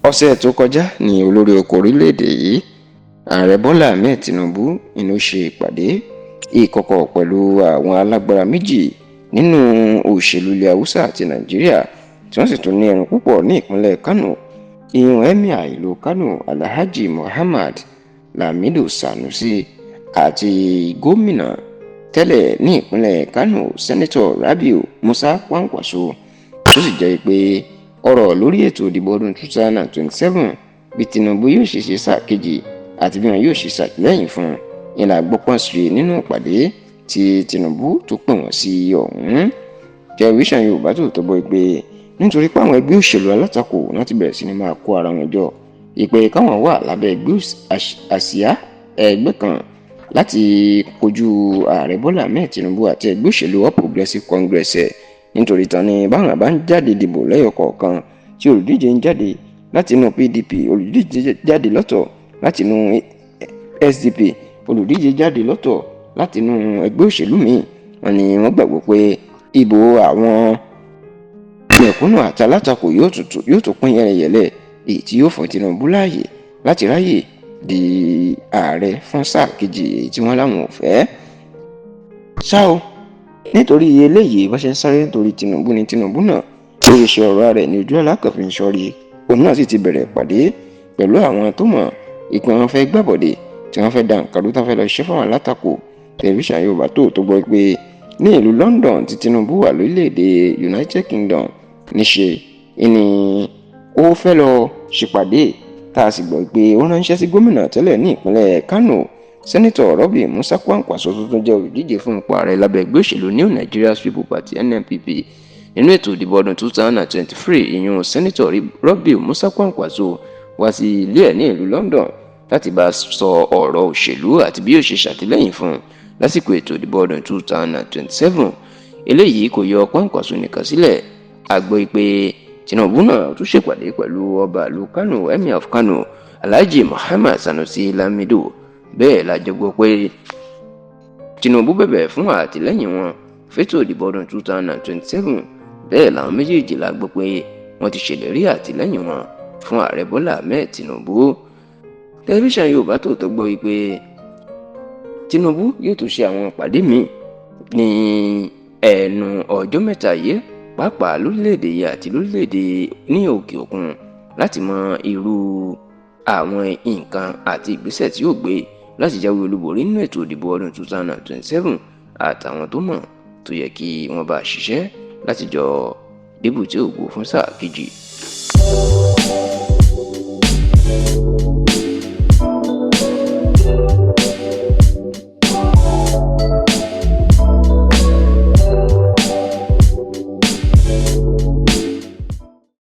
ọ̀sẹ̀ tó kọjá ní olórí oko orílẹ̀-èdè yìí ààrẹ Bọ́lá Ahmed Tinubu inú ṣe ìpàdé ìkọ̀kọ̀ pẹ̀lú àwọn alágbára méjì nínú òṣèlú ilẹ̀ Haúsá àti Nàìjíríà tí wọ́n sì tún ní ẹnu púpọ̀ ní ìpínlẹ̀ Kano. ìyún Emir ìlú Kano Alhaji Muhammad Lamido Sanusi àti gómìnà tẹ́lẹ̀ ní ìpínlẹ̀ Kano Sẹ́nẹ́tọ̀ Rabiu Musa Kwankwaso tó sì jẹ́ pé ọ̀rọ̀ lórí ètò ìdìbò ọdún 2027 bí Tinubu yóò ṣe sáà kejì àti bí wọn yóò ṣe ṣàtìlẹ́yìn fún un ìlà gbọ́pọ́n sí nínú ìpàdé tí Tinubu tó pè wọ́n sí ọ̀hún. Tẹlifíṣàn Yorùbá Tòótọ́ gbọ́ pé nítorí pé àwọn ẹgbẹ́ òṣèlú alátakò náà ti bẹ̀rẹ̀ sí ni máa kó ara wọn jọ ìpè káwọn wà lábẹ́ ẹgbẹ́ àsíá ẹgbẹ́ kan láti kojú ààrẹ Bọ́lá Ahmed Tinubu àti ẹgbẹ́ òṣèlú All Progressives Congress nítorí tán ni báwọn bá ń jáde dìbò lẹ́yọ̀ kọ̀ọ̀kan tí olùdíje ń jáde láti inú PDP, olùdíje jáde lọ́tọ̀ láti inú SDP, olùdíje jáde lọ́tọ̀ láti inú ẹgbẹ́ òṣèlú míì. wọ́n ní wọ́n gbàgbọ́ pé ìbò àwọn mẹ̀kúnnù àti alátakò yóò tó pín yẹlẹyẹlẹ èyí tí yóò fún Tinubu láàyè láti ráyè di ààrẹ fún sáà kejì èyí tí wọ́n láwọn ò fẹ́. ṣá o nítorí eléyìí bá ṣe ń sáré nítorí Tinubu ní Tinubu náà lórí iṣẹ́ ọ̀rọ̀ rẹ̀ ní ojú alákànfin sọ́rí òun náà sì ti bẹ̀rẹ̀ ìpàdé pẹ̀lú àwọn tó mọ̀ ìpín wọn fẹ́ gbàbọ̀dé tí wọ́n fẹ́ da nǹkan ló tán fẹ́ lọ ṣiṣẹ́ fáwọn alátakò. Tẹlifíṣàn Yorùbá Tòótọ́ gbọ́ pé ní ìlú London tí Tinubu wà lórílẹ̀‐èdè United Kingdom níṣe ni ó fẹ́ lọ ṣèpàdé tá a sì gbọ́ pé ó ránṣẹ́ sí gómìnà tẹ́lẹ̀ ní ìpínlẹ̀ Kano Sẹ́nẹ́tọ̀ Rabiu Musa Kwankwaso tó tún jẹ́ olùdíje fún ipò ààrẹ lábẹ́ ẹgbẹ́ òṣèlú New Nigeria People's Party NNPP nínú ètò ìdìbò ọdún 2023. ìyún Sẹ́nẹ́tọ̀ Rabiu Musa Kwankwaso wá sí ilé ẹ̀ ní ìlú London láti bá sọ ọ̀rọ̀ òṣèlú àti bí yóò ṣe ṣàtìlẹ́yìn fún un lásìkò ètò ìdìbò ọdún 2027. eléyìí kò yọ Kwankwaso nìkan sílẹ̀. a gbọ́ pé Tinubu náà tún ṣèpàdé pẹ̀lú ọba ìlú Kano Emir of Kano Alhaji Muhammad Sanusi Lamido. bẹ́ẹ̀ la jẹ́ gbọ́ pé Tinubu bẹ̀bẹ̀ fún àtìlẹ́yìn wọn fẹ́tò ìdìbò ọdún 2027. bẹ́ẹ̀ làwọn méjèèjì la gbọ́ pé wọ́n ti ṣèlérí àtìlẹ́yìn wọn fún ààrẹ Bọ́lá Ahmed Tinubu. Tẹlifíṣàn Yorùbá Tòótọ́ gbọ́ wípé Tinubu yóò tún ṣe àwọn ìpàdé míì ní ẹnu ọjọ́ mẹ́ta yìí pàápàá lórílẹ̀‐èdè yìí àti lórílẹ̀‐èdè ní òkè òkun láti mọ irú àwọn nǹkan àti ìgbésẹ̀ tí yóò gbé láti jáwé olúborí nínú ètò ìdìbò ọdún 2027 àtàwọn tó mọ̀ tó yẹ kí wọ́n bá ṣiṣẹ́ láti jọ débùté ògo fún sáà kejì.